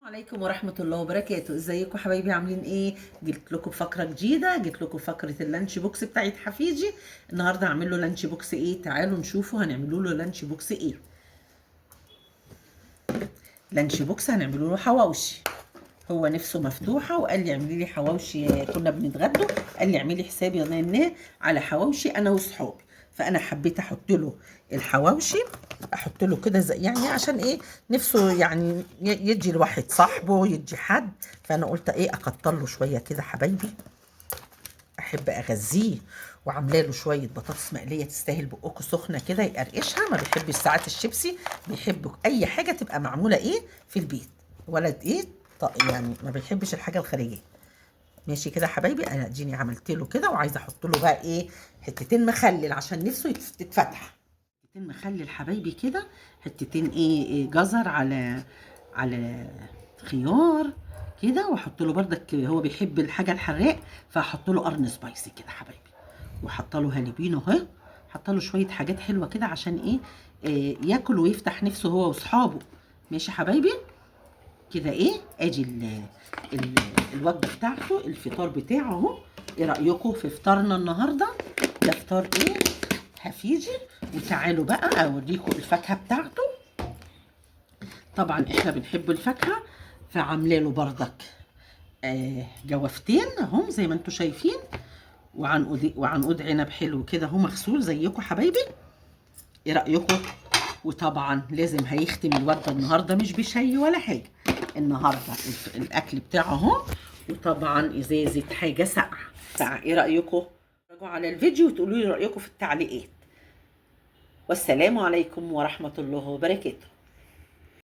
عليكم ورحمة الله وبركاته. ازيكم حبايبي، عاملين ايه؟ جبت لكم فقرة جديدة، جبت لكم فقرة اللانش بوكس بتاعت حفيدي. النهارده هعمل له لانش بوكس ايه؟ تعالوا نشوفوا هنعملوا له لانش بوكس ايه. لانش بوكس هنعملوا له حواوشي. هو نفسه مفتوحة وقال لي اعملي لي حواوشي، كنا بنتغدوا قال لي اعملي حسابي يا نانا على حواوشي انا واصحابي، فانا حبيت احط له الحواوشي، احط له كده زي يعني عشان ايه، نفسه يعني يدي لواحد صاحبه، يدي حد، فانا قلت ايه اكتر له شويه كده حبايبي، احب اغذيه. وعامله له شويه بطاطس مقليه تستاهل بقكم سخنه كده يقرقشها، ما بيحبش ساعات الشيبسي، بيحب اي حاجه تبقى معموله ايه في البيت، ولد ايه يعني ما بيحبش الحاجه الخارجيه. ماشي كده يا حبايبي، انا اديني عملت له كده، وعايزه احط له بقى ايه، حتتين مخلل عشان نفسه تتفتح. حتتين مخلل حبايبي كده، حتتين إيه جزر على خيار كده، واحط له بردك هو بيحب الحاجه الحراق، فاحط له قرن سبايسي كده حبايبي، وحط له هالبينو اهي، حط له شويه حاجات حلوه كده عشان ايه, ياكل ويفتح نفسه هو واصحابه. ماشي حبايبي كده، ايه ادي ال الوجبه بتاعته، الفطار بتاعه اهو. ايه رايكم في فطارنا النهارده؟ ده فطار ايه حفيدي. وتعالوا بقى اوريكم الفاكهه بتاعته. طبعا احنا بنحب الفاكهه، فعامله له بردك جوافتين اهم زي ما انتم شايفين، وعنقود عنب حلو كده اهو مغسول زيكم حبايبي. ايه رايكم؟ وطبعا لازم هيختم الوجبه النهارده مش بشاي ولا حاجه، النهارده الاكل بتاعه اهو، وطبعا ازازه حاجه ساقعه. ايه رايكم؟ راجعوا على الفيديو وتقولوا لي رايكم في التعليقات. والسلام عليكم ورحمه الله وبركاته.